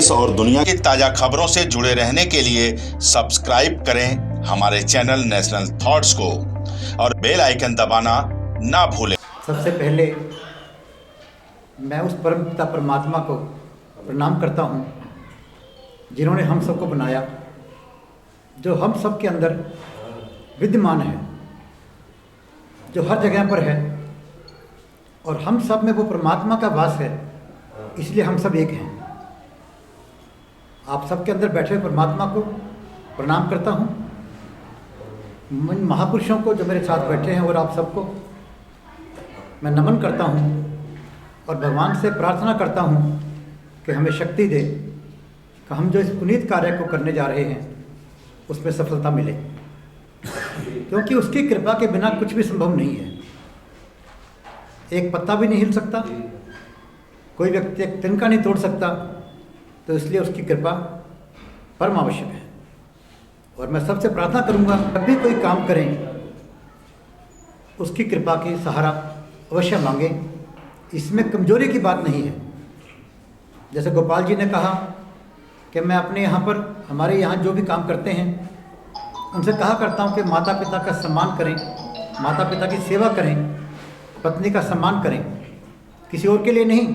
देश और दुनिया की ताजा खबरों से जुड़े रहने के लिए सब्सक्राइब करें हमारे चैनल नेशनल थॉट्स को और बेल आइकन दबाना ना भूलें। सबसे पहले मैं उस परम पिता परमात्मा को प्रणाम करता हूँ जिन्होंने हम सबको बनाया, जो हम सब के अंदर विद्यमान है, जो हर जगह पर है और हम सब में वो परमात्मा का वास है, इसलिए हम सब एक हैं। आप सबके अंदर बैठे हुए परमात्मा को प्रणाम करता हूँ, इन महापुरुषों को जो मेरे साथ बैठे हैं और आप सबको मैं नमन करता हूँ और भगवान से प्रार्थना करता हूँ कि हमें शक्ति दे कि हम जो इस पुनीत कार्य को करने जा रहे हैं उसमें सफलता मिले, क्योंकि उसकी कृपा के बिना कुछ भी संभव नहीं है। एक पत्ता भी नहीं हिल सकता, कोई व्यक्ति एक तिनका नहीं तोड़ सकता, तो इसलिए उसकी कृपा परम आवश्यक है। और मैं सबसे प्रार्थना करूंगा जब भी कोई काम करें उसकी कृपा की सहारा अवश्य मांगे। इसमें कमजोरी की बात नहीं है। जैसे गोपाल जी ने कहा कि मैं अपने यहाँ पर हमारे यहाँ जो भी काम करते हैं उनसे कहा करता हूँ कि माता पिता का सम्मान करें, माता पिता की सेवा करें, पत्नी का सम्मान करें, किसी और के लिए नहीं,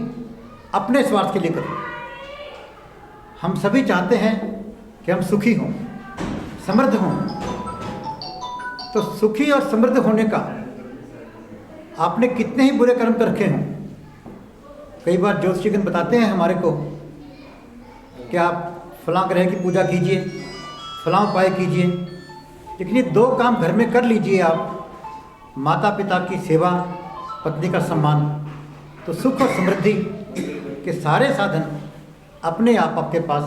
अपने स्वार्थ के लिए करें। हम सभी चाहते हैं कि हम सुखी हों, समृद्ध हों। तो सुखी और समृद्ध होने का आपने कितने ही बुरे कर्म कर रखे हों। कई बार ज्योतिषीगण बताते हैं हमारे को कि आप फलां ग्रह की पूजा कीजिए, फलां उपाय कीजिए, लेकिन ये दो काम घर में कर लीजिए आप, माता पिता की सेवा, पत्नी का सम्मान, तो सुख और समृद्धि के सारे साधन अपने आप आपके पास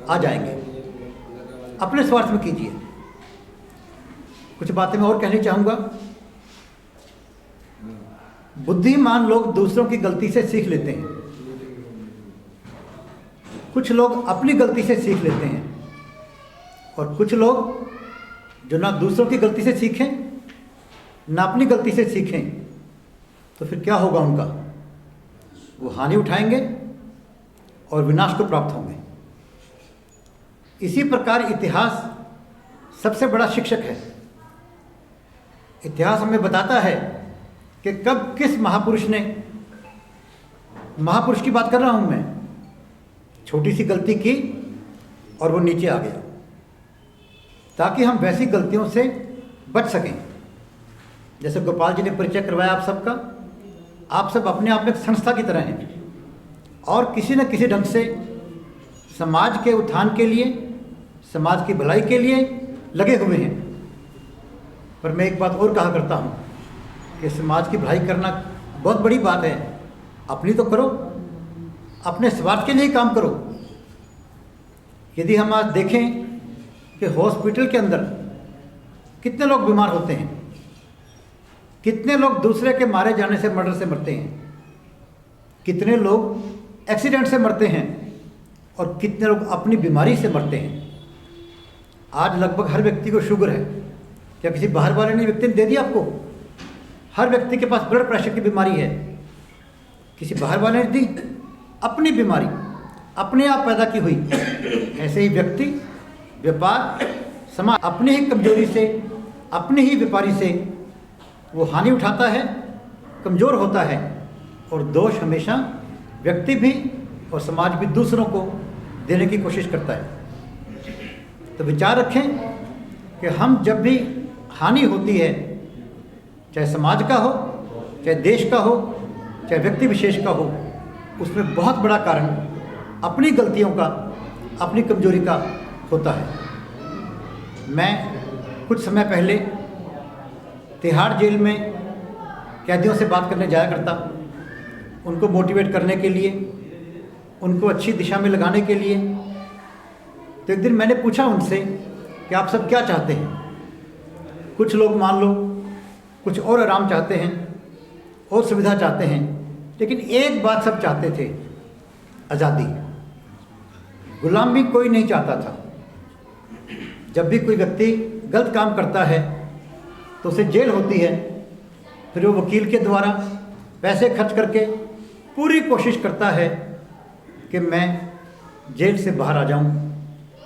आ जाएंगे। अपने स्वार्थ में कीजिए। कुछ बातें मैं और कहनी चाहूँगा। बुद्धिमान लोग दूसरों की गलती से सीख लेते हैं, कुछ लोग अपनी गलती से सीख लेते हैं, और कुछ लोग जो ना दूसरों की गलती से सीखें ना अपनी गलती से सीखें, तो फिर क्या होगा उनका? वो हानि उठाएंगे और विनाश को प्राप्त होंगे। इसी प्रकार इतिहास सबसे बड़ा शिक्षक है। इतिहास हमें बताता है कि कब किस महापुरुष ने, महापुरुष की बात कर रहा हूं मैं, छोटी सी गलती की और वो नीचे आ गया, ताकि हम वैसी गलतियों से बच सकें। जैसे गोपाल जी ने परिचय करवाया आप सबका, आप सब अपने आप में एक संस्था की तरह हैं और किसी न किसी ढंग से समाज के उत्थान के लिए, समाज की भलाई के लिए लगे हुए हैं। पर मैं एक बात और कहा करता हूँ कि समाज की भलाई करना बहुत बड़ी बात है, अपनी तो करो, अपने स्वार्थ के लिए काम करो। यदि हम आज देखें कि हॉस्पिटल के अंदर कितने लोग बीमार होते हैं, कितने लोग दूसरे के मारे जाने से, मर्डर से मरते हैं, कितने लोग एक्सीडेंट से मरते हैं और कितने लोग अपनी बीमारी से मरते हैं। आज लगभग हर व्यक्ति को शुगर है। क्या किसी बाहर वाले ने व्यक्ति ने दे दिया आपको? हर व्यक्ति के पास ब्लड प्रेशर की बीमारी है, किसी बाहर वाले ने दी? अपनी बीमारी अपने आप पैदा की हुई। ऐसे ही व्यक्ति, व्यापार, समाज अपनी ही कमजोरी से, अपनी ही व्यापारी से वो हानि उठाता है, कमज़ोर होता है, और दोष हमेशा व्यक्ति भी और समाज भी दूसरों को देने की कोशिश करता है। तो विचार रखें कि हम जब भी हानि होती है, चाहे समाज का हो, चाहे देश का हो, चाहे व्यक्ति विशेष का हो, उसमें बहुत बड़ा कारण अपनी गलतियों का, अपनी कमजोरी का होता है। मैं कुछ समय पहले तिहाड़ जेल में कैदियों से बात करने जाया करता, उनको मोटिवेट करने के लिए, उनको अच्छी दिशा में लगाने के लिए। तो एक दिन मैंने पूछा उनसे कि आप सब क्या चाहते हैं? कुछ लोग मान लो कुछ और आराम चाहते हैं, और सुविधा चाहते हैं, लेकिन एक बात सब चाहते थे, आज़ादी। गुलामी कोई नहीं चाहता था। जब भी कोई व्यक्ति गलत काम करता है तो उसे जेल होती है, फिर वो वकील के द्वारा पैसे खर्च करके पूरी कोशिश करता है कि मैं जेल से बाहर आ जाऊं,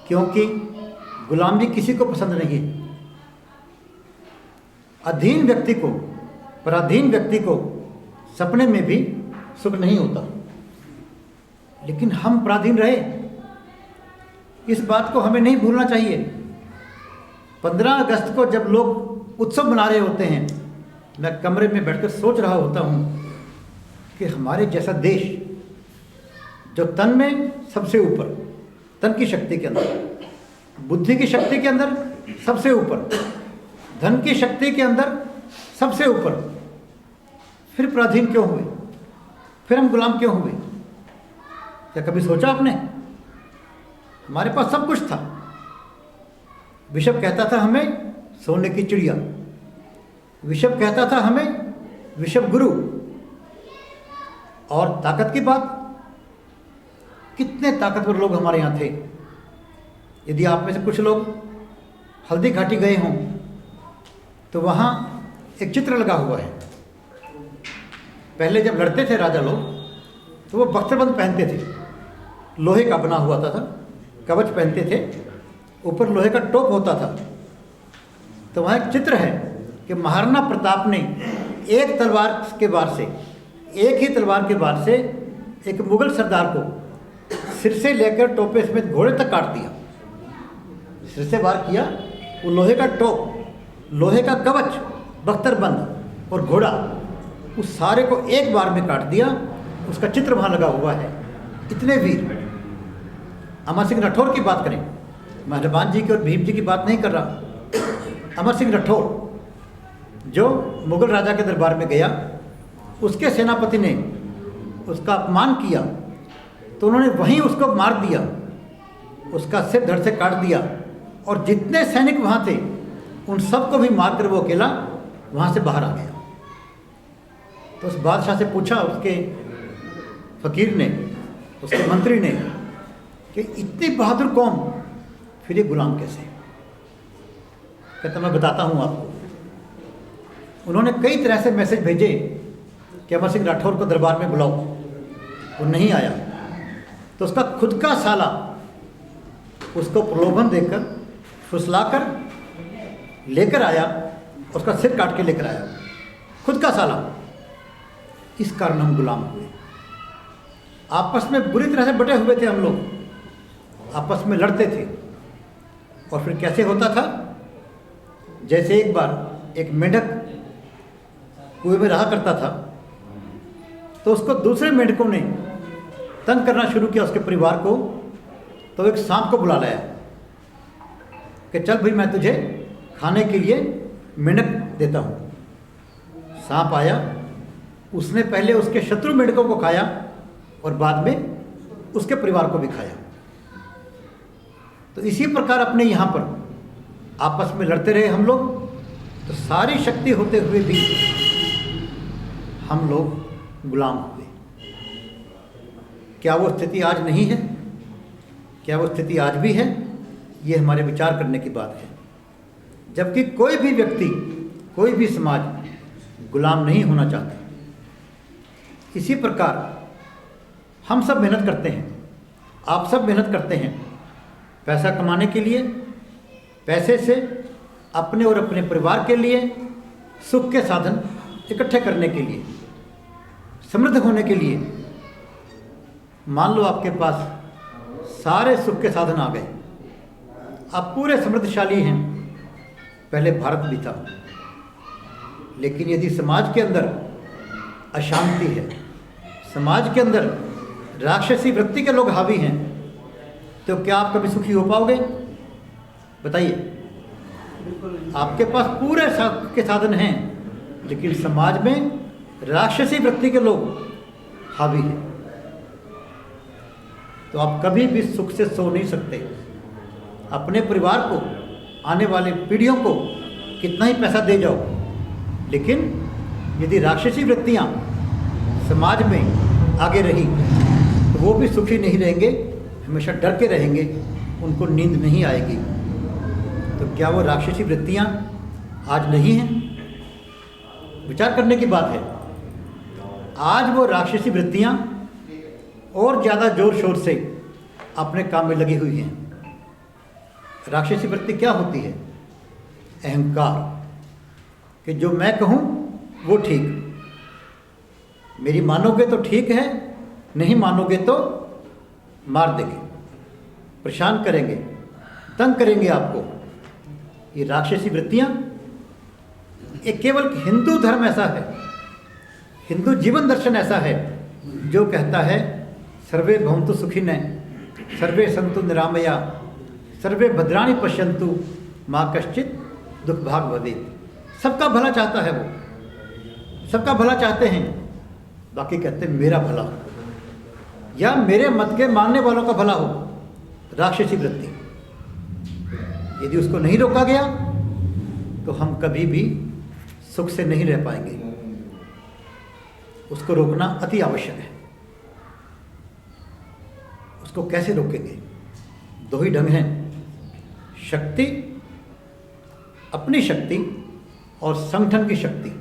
क्योंकि गुलामी किसी को पसंद नहीं है। अधीन व्यक्ति को, पराधीन व्यक्ति को सपने में भी सुख नहीं होता, लेकिन हम पराधीन रहे, इस बात को हमें नहीं भूलना चाहिए। 15 अगस्त को जब लोग उत्सव मना रहे होते हैं, मैं कमरे में बैठकर सोच रहा होता हूँ कि हमारे जैसा देश, जो तन में सबसे ऊपर, तन की शक्ति के अंदर, बुद्धि की शक्ति के अंदर सबसे ऊपर, धन की शक्ति के अंदर सबसे ऊपर, फिर पराधीन क्यों हुए? फिर हम गुलाम क्यों हुए? क्या कभी सोचा आपने? हमारे पास सब कुछ था। विषव कहता था हमें सोने की चिड़िया, विषव कहता था हमें विषव गुरु। और ताकत की बात, कितने ताकतवर लोग हमारे यहाँ थे। यदि आप में से कुछ लोग हल्दी घाटी गए हों तो वहाँ एक चित्र लगा हुआ है। पहले जब लड़ते थे राजा लोग तो वो बख्तरबंद पहनते थे, लोहे का बना हुआ था, कवच पहनते थे, ऊपर लोहे का टोप होता था। तो वहाँ एक चित्र है कि महाराणा प्रताप ने एक तलवार के वार से, एक ही तलवार के वार से एक मुगल सरदार को सिर से लेकर टोपे समेत घोड़े तक काट दिया। सिर से वार किया, वो लोहे का टोप, लोहे का कवच, बख्तरबंद और घोड़ा, उस सारे को एक बार में काट दिया। उसका चित्र वहाँ लगा हुआ है। इतने वीर। अमर सिंह राठौर की बात करें, मैं हनुमान जी की और भीम जी की बात नहीं कर रहा। अमर सिंह राठौर जो मुगल राजा के दरबार में गया, उसके सेनापति ने उसका अपमान किया तो उन्होंने वहीं उसको मार दिया, उसका सिर धड़ से काट दिया, और जितने सैनिक वहाँ थे उन सबको भी मारकर वो अकेला वहाँ से बाहर आ गया। तो उस बादशाह से पूछा, उसके फकीर ने, उसके मंत्री ने, कि इतनी बहादुर कौम, फिर ये गुलाम कैसे? कहता मैं बताता हूँ आपको। उन्होंने कई तरह से मैसेज भेजे कि अमर सिंह राठौर को दरबार में बुलाओ, वो नहीं आया। तो उसका खुद का साला उसको प्रलोभन देकर, फुसलाकर लेकर आया, उसका सिर काट के लेकर आया, खुद का साला। इस कारण हम गुलाम हुए। आपस में बुरी तरह से बटे हुए थे हम लोग, आपस में लड़ते थे। और फिर कैसे होता था, जैसे एक बार एक मेंढक कुएं में रहा करता था, तो उसको दूसरे मेंढकों ने तंग करना शुरू किया, उसके परिवार को। तो एक सांप को बुला लाया कि चल भाई, मैं तुझे खाने के लिए मेंढक देता हूँ। सांप आया, उसने पहले उसके शत्रु मेंढकों को खाया और बाद में उसके परिवार को भी खाया। तो इसी प्रकार अपने यहाँ पर आपस में लड़ते रहे हम लोग। तो सारी शक्ति होते हुए भी हम लोग गुलाम हुए। क्या वो स्थिति आज नहीं है? क्या वो स्थिति आज भी है? ये हमारे विचार करने की बात है। जबकि कोई भी व्यक्ति, कोई भी समाज गुलाम नहीं होना चाहता। इसी प्रकार हम सब मेहनत करते हैं, आप सब मेहनत करते हैं पैसा कमाने के लिए, पैसे से अपने और अपने परिवार के लिए सुख के साधन इकट्ठे करने के लिए, समृद्ध होने के लिए। मान लो आपके पास सारे सुख के साधन आ गए, आप पूरे समृद्धशाली हैं, पहले भारत भी था। लेकिन यदि समाज के अंदर अशांति है, समाज के अंदर राक्षसी वृत्ति के लोग हावी हैं, तो क्या आप कभी सुखी हो पाओगे? बताइए। आपके पास पूरे के साधन हैं, लेकिन समाज में राक्षसी वृत्ति के लोग हावी हैं, तो आप कभी भी सुख से सो नहीं सकते। अपने परिवार को, आने वाले पीढ़ियों को कितना ही पैसा दे जाओ, लेकिन यदि राक्षसी वृत्तियाँ समाज में आगे रही तो वो भी सुखी नहीं रहेंगे, हमेशा डर के रहेंगे, उनको नींद नहीं आएगी। तो क्या वो राक्षसी वृत्तियाँ आज नहीं हैं? विचार करने की बात है। आज वो राक्षसी वृत्तियाँ और ज़्यादा ज़ोर शोर से अपने काम में लगी हुई हैं। राक्षसी वृत्ति क्या होती है? अहंकार, कि जो मैं कहूँ वो ठीक, मेरी मानोगे तो ठीक है, नहीं मानोगे तो मार देंगे, परेशान करेंगे, तंग करेंगे आपको। ये राक्षसी वृत्तियाँ, ये केवल हिंदू धर्म ऐसा है, हिंदू जीवन दर्शन ऐसा है जो कहता है सर्वे भवन्तु सुखिनः, सर्वे सन्तु निरामया, सर्वे भद्राणि पश्यन्तु, माँ कश्चित् दुख भाग भवेत्। सबका भला चाहता है वो, सबका भला चाहते हैं। बाकी कहते हैं मेरा भला हो या मेरे मत के मानने वालों का भला हो। राक्षसी वृत्ति, यदि उसको नहीं रोका गया तो हम कभी भी सुख से नहीं रह पाएंगे। उसको रोकना अति आवश्यक है। उसको कैसे रोकेंगे? दो ही ढंग हैं, शक्ति, अपनी शक्ति और संगठन की शक्ति।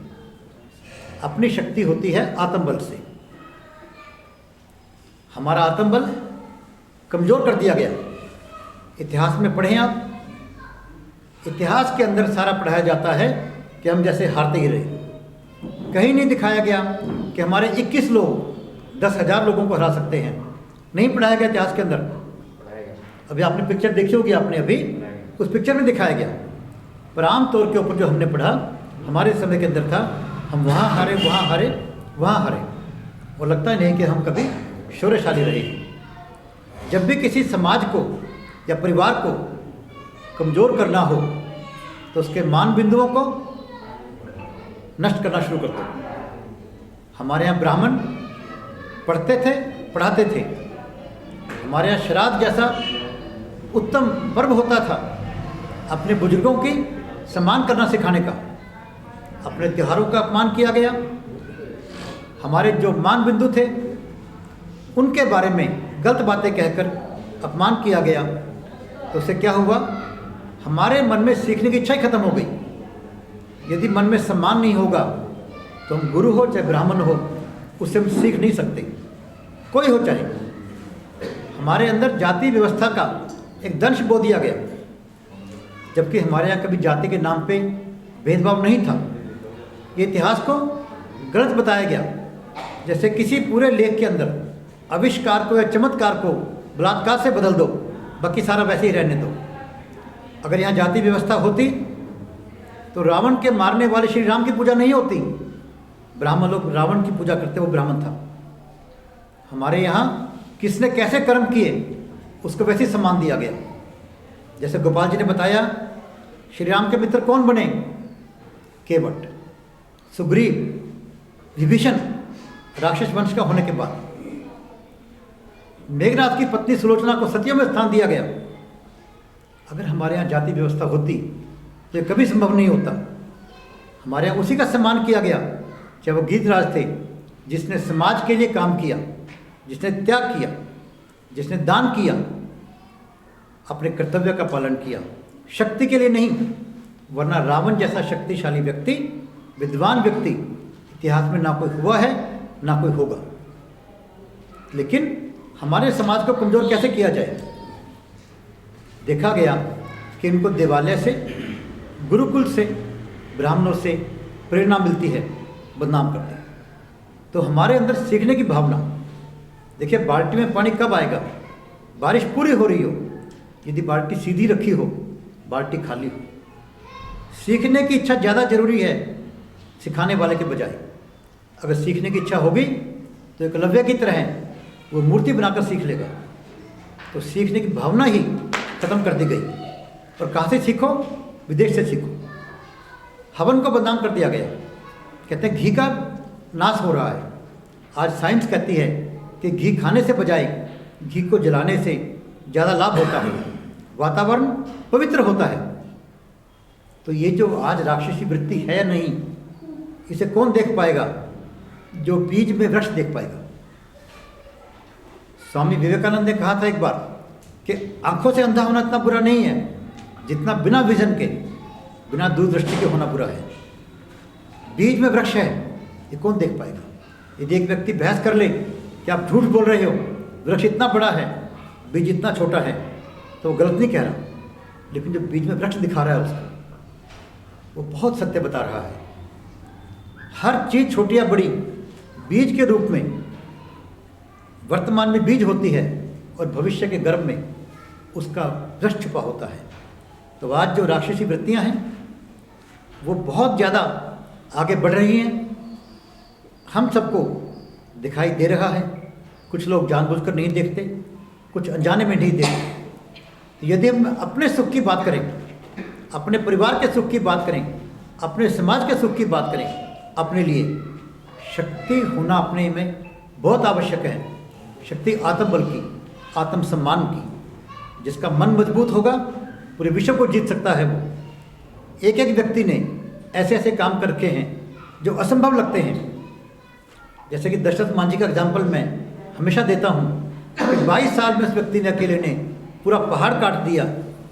अपनी शक्ति होती है आत्मबल से। हमारा आत्मबल कमज़ोर कर दिया गया। इतिहास में पढ़ें आप, इतिहास के अंदर सारा पढ़ाया जाता है कि हम जैसे हारते ही रहे। कहीं नहीं दिखाया गया कि हमारे 21 लोग 10,000 लोगों को हरा सकते हैं। नहीं पढ़ाया गया इतिहास के अंदर। अभी आपने पिक्चर देखी होगी, आपने अभी उस पिक्चर में दिखाया गया। पर आम तौर के ऊपर जो हमने पढ़ा हमारे समय के अंदर था, हम वहाँ हारे, वहाँ हारे, वहाँ हारे, और लगता ही नहीं कि हम कभी शौर्यशाली रहे। जब भी किसी समाज को या परिवार को कमज़ोर करना हो तो उसके मान बिंदुओं को नष्ट करना शुरू कर दो। हमारे यहाँ ब्राह्मण पढ़ते थे, पढ़ाते थे। हमारे यहाँ श्राद्ध जैसा उत्तम पर्व होता था अपने बुजुर्गों की सम्मान करना सिखाने का। अपने त्योहारों का अपमान किया गया। हमारे जो मान बिंदु थे उनके बारे में गलत बातें कहकर अपमान किया गया। तो उससे क्या हुआ? हमारे मन में सीखने की इच्छा ही खत्म हो गई। यदि मन में सम्मान नहीं होगा तो हम गुरु हो चाहे ब्राह्मण हो, उससे हम सीख नहीं सकते, कोई हो चाहे। हमारे अंदर जाति व्यवस्था का एक दंश बो दिया गया, जबकि हमारे यहाँ कभी जाति के नाम पे भेदभाव नहीं था। ये इतिहास को गलत बताया गया। जैसे किसी पूरे लेख के अंदर आविष्कार को या चमत्कार को बलात्कार से बदल दो, बाकी सारा वैसे ही रहने दो। अगर यहाँ जाति व्यवस्था होती तो रावण के मारने वाले श्री राम की पूजा नहीं होती। ब्राह्मण लोग रावण की पूजा करते, वो ब्राह्मण था। हमारे यहाँ किसने कैसे कर्म किए उसको वैसे ही सम्मान दिया गया। जैसे गोपाल जी ने बताया, श्री राम के मित्र कौन बने? केवट, सुग्रीव, विभीषण, राक्षस वंश का होने के बाद। मेघनाथ की पत्नी सुलोचना को सतियों में स्थान दिया गया। अगर हमारे यहाँ जाति व्यवस्था होती तो ये कभी संभव नहीं होता। हमारे यहाँ उसी का सम्मान किया गया, चाहे वो गीतराज थे जिसने समाज के लिए काम किया, जिसने त्याग किया, जिसने दान किया, अपने कर्तव्य का पालन किया, शक्ति के लिए नहीं। वरना रावण जैसा शक्तिशाली व्यक्ति, विद्वान व्यक्ति इतिहास में ना कोई हुआ है ना कोई होगा। लेकिन हमारे समाज को कमज़ोर कैसे किया जाए? देखा गया कि इनको देवालय से, गुरुकुल से, ब्राह्मणों से प्रेरणा मिलती है, बदनाम करते हैं। तो हमारे अंदर सीखने की भावना, देखिए बाल्टी में पानी कब आएगा? बारिश पूरी हो रही हो। यदि बाल्टी सीधी रखी हो, बाल्टी खाली हो। सीखने की इच्छा ज़्यादा जरूरी है सिखाने वाले के बजाय। अगर सीखने की इच्छा होगी तो एकलव्य की तरह वो मूर्ति बनाकर सीख लेगा। तो सीखने की भावना ही खत्म कर दी गई। और कहाँ से सीखो? विदेश से सीखो। हवन को बदनाम कर दिया गया। कहते हैं घी का नाश हो रहा है। आज साइंस कहती है कि घी खाने से बजाय घी को जलाने से ज़्यादा लाभ होता है, वातावरण पवित्र होता है। तो ये जो आज राक्षसी वृत्ति है या नहीं, इसे कौन देख पाएगा? जो बीज में वृक्ष देख पाएगा। स्वामी विवेकानंद ने कहा था एक बार कि आंखों से अंधा होना इतना बुरा नहीं है जितना बिना विजन के, बिना दूरदृष्टि के होना बुरा है। बीज में वृक्ष है, ये कौन देख पाएगा? यदि एक व्यक्ति बहस कर ले कि आप झूठ बोल रहे हो, वृक्ष इतना बड़ा है, बीज इतना छोटा है तो वो गलत नहीं कह रहा, लेकिन जो बीज में वृक्ष दिखा रहा है उसका, वो बहुत सत्य बता रहा है। हर चीज़ छोटी या बड़ी बीज के रूप में वर्तमान में बीज होती है और भविष्य के गर्भ में उसका वृक्ष छुपा होता है। तो आज जो राक्षसी वृत्तियां हैं वो बहुत ज़्यादा आगे बढ़ रही हैं, हम सबको दिखाई दे रहा है। कुछ लोग जानबूझकर नहीं देखते, कुछ अनजाने में नहीं देखते। तो यदि हम अपने सुख की बात करें, अपने परिवार के सुख की बात करें, अपने समाज के सुख की बात करें, अपने लिए शक्ति होना अपने में बहुत आवश्यक है। शक्ति आत्मबल की, आत्मसम्मान की। जिसका मन मजबूत होगा पूरे विश्व को जीत सकता है। वो एक एक व्यक्ति ने ऐसे ऐसे काम करके हैं जो असंभव लगते हैं। जैसे कि दशरथ मांझी का एग्जाम्पल मैं हमेशा देता हूँ कि 22 साल में उस व्यक्ति ने अकेले ने पूरा पहाड़ काट दिया,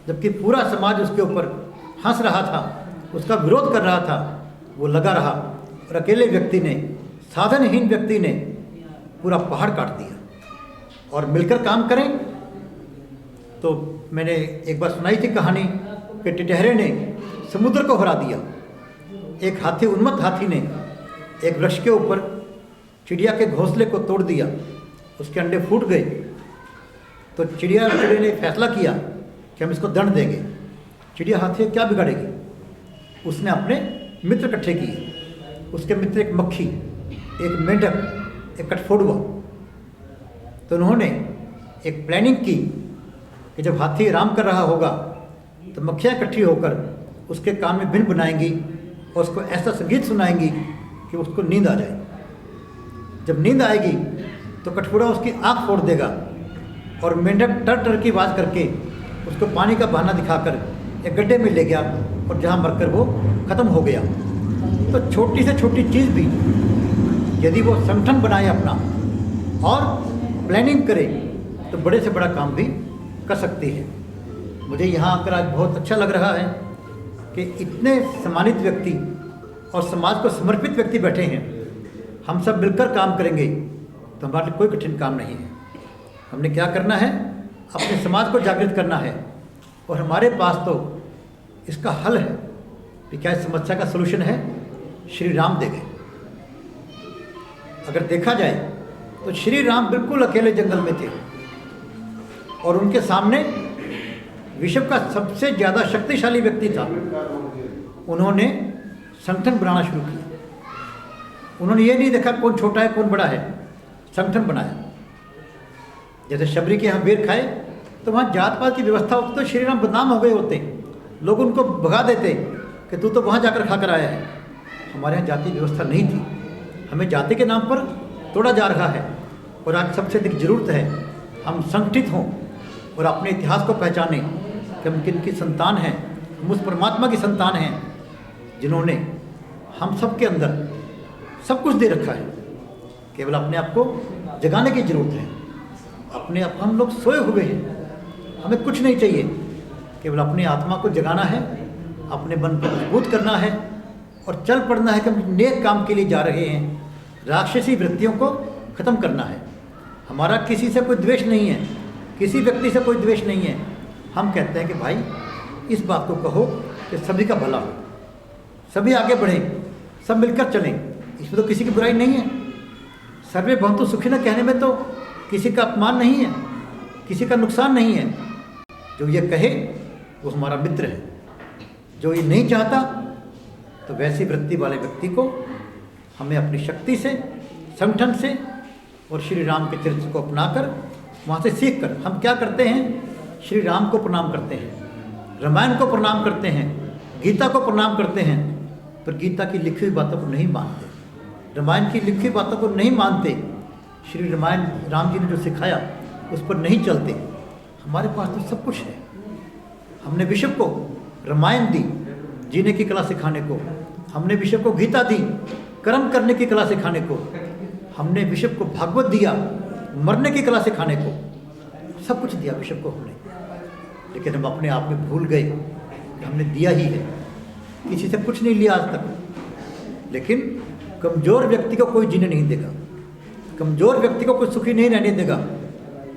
जबकि पूरा समाज उसके ऊपर हंस रहा था, उसका विरोध कर रहा था। वो लगा रहा और अकेले व्यक्ति ने, साधनहीन व्यक्ति ने पूरा पहाड़ काट दिया। और मिलकर काम करें तो मैंने एक बार सुनाई थी कहानी कि टिटहरे ने समुद्र को हरा दिया। एक हाथी, उन्मत्त हाथी ने एक वृक्ष के ऊपर चिड़िया के घोंसले को तोड़ दिया, उसके अंडे फूट गए। तो चिड़िया ने फैसला किया कि हम इसको दंड देंगे। चिड़िया हाथी क्या बिगाड़ेगी? उसने अपने मित्र इकट्ठे किए। उसके मित्र एक मक्खी, एक मेंढक, एक कठफोड़ुआ। तो उन्होंने एक प्लानिंग की कि जब हाथी आराम कर रहा होगा तो मक्खियाँ इकट्ठी होकर उसके कान में बिन बनाएंगी और उसको ऐसा संगीत सुनाएंगी कि उसको नींद आ जाए। जब नींद आएगी तो कठफोड़ा उसकी आँख फोड़ देगा और मेंढक टर टर की आवाज़ करके उसको पानी का बहाना दिखाकर एक गड्ढे में ले गया और जहाँ मरकर वो ख़त्म हो गया। तो छोटी से छोटी चीज़ भी यदि वो संगठन बनाए अपना और प्लानिंग करे तो बड़े से बड़ा काम भी कर सकती है। मुझे यहाँ आकर आज बहुत अच्छा लग रहा है कि इतने सम्मानित व्यक्ति और समाज को समर्पित व्यक्ति बैठे हैं। हम सब मिलकर काम करेंगे तो हमारे लिए कोई कठिन काम नहीं है। हमने क्या करना है? अपने समाज को जागृत करना है। और हमारे पास तो इसका हल है कि क्या इस समस्या का सलूशन है? श्री राम दे गए। अगर देखा जाए तो श्री राम बिल्कुल अकेले जंगल में थे और उनके सामने विश्व का सबसे ज़्यादा शक्तिशाली व्यक्ति था। उन्होंने संगठन बनाना शुरू किया। उन्होंने ये नहीं देखा कौन छोटा है कौन बड़ा है, संगठन बनाया। जैसे शबरी के यहाँ बेर खाए तो वहाँ जात पात की व्यवस्था होती तो श्री राम बदनाम हो गए होते, लोग उनको भगा देते कि तू तो वहाँ जाकर खाकर आया है। हमारे यहाँ जाति व्यवस्था नहीं थी, हमें जाति के नाम पर तोड़ा जा रहा है। और आज सबसे अधिक ज़रूरत है हम संगठित हों और अपने इतिहास को पहचानें कि हम किन की संतान हैं। हम उस परमात्मा की संतान हैं जिन्होंने हम सब के अंदर सब कुछ दे रखा है, केवल अपने आप को जगाने की ज़रूरत है। अपने आप हम लोग सोए हुए हैं, हमें कुछ नहीं चाहिए, केवल अपनी आत्मा को जगाना है, अपने मन को मजबूत करना है और चल पड़ना है कि हम नेक काम के लिए जा रहे हैं। राक्षसी वृत्तियों को ख़त्म करना है। हमारा किसी से कोई द्वेष नहीं है, किसी व्यक्ति से कोई द्वेष नहीं है। हम कहते हैं कि भाई इस बात को कहो कि सभी का भला हो, सभी आगे बढ़ें, सब मिलकर चलें, इसमें तो किसी की बुराई नहीं है। सर्वे भवन्तु सुखिनः कहने में तो किसी का अपमान नहीं है, किसी का नुकसान नहीं है। जो ये कहे वो हमारा मित्र है। जो ये नहीं चाहता तो वैसी वृत्ति वाले व्यक्ति को हमें अपनी शक्ति से, संगठन से और श्री राम के चरित्र को अपनाकर वहाँ से सीख कर हम क्या करते हैं? श्री राम को प्रणाम करते हैं, रामायण को प्रणाम करते हैं, गीता को प्रणाम करते हैं, पर गीता की लिखी हुई बातों को नहीं मानते, रामायण की लिखी हुई बातों को नहीं मानते। श्री रामायण राम जी ने जो सिखाया उस पर नहीं चलते। हमारे पास तो सब कुछ है। हमने विश्व को रामायण दी जीने की कला सिखाने को, हमने विश्व को गीता दी कर्म करने की कला सिखाने को, हमने विश्व को भागवत दिया मरने की कला सिखाने को। सब कुछ दिया विश्व को हमने, लेकिन हम अपने आप में भूल गए कि हमने दिया ही है, किसी से कुछ नहीं लिया आज तक। लेकिन कमज़ोर व्यक्ति को कोई जीने नहीं देगा, कमज़ोर व्यक्ति को कोई सुखी नहीं रहने देगा।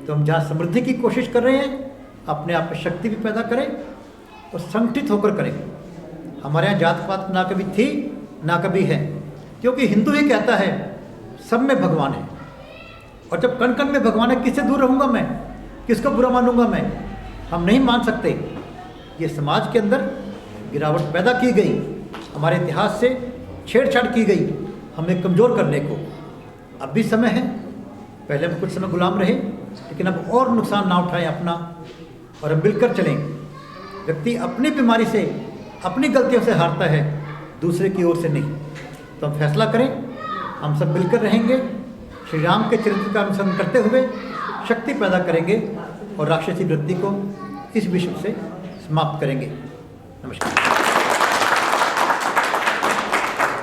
तो हम जहाँ समृद्धि की कोशिश कर रहे हैं, अपने आप में शक्ति भी पैदा करें और संगठित होकर करें। हमारे यहाँ जात पात ना कभी थी ना कभी है, क्योंकि हिंदू ही कहता है सब में भगवान है। और जब कण कण में भगवान है, किससे दूर रहूँगा मैं, किसको बुरा मानूंगा मैं? हम नहीं मान सकते। ये समाज के अंदर गिरावट पैदा की गई, हमारे इतिहास से छेड़छाड़ की गई हमें कमज़ोर करने को। अब भी समय है, पहले हम कुछ समय गुलाम रहे, लेकिन अब और नुकसान ना उठाएं अपना, और हम मिलकर चलें। व्यक्ति अपनी बीमारी से, अपनी गलतियों से हारता है, दूसरे की ओर से नहीं। तो हम फैसला करें, हम सब मिलकर रहेंगे, श्री राम के चरित्र का अनुसरण करते हुए शक्ति पैदा करेंगे और राक्षसी वृत्ति को इस विश्व से समाप्त करेंगे। नमस्कार।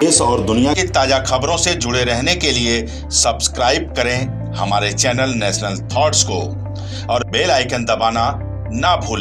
देश और दुनिया की ताजा खबरों से जुड़े रहने के लिए सब्सक्राइब करें हमारे चैनल नेशनल थॉट्स को और बेल आइकन दबाना ना भूलें।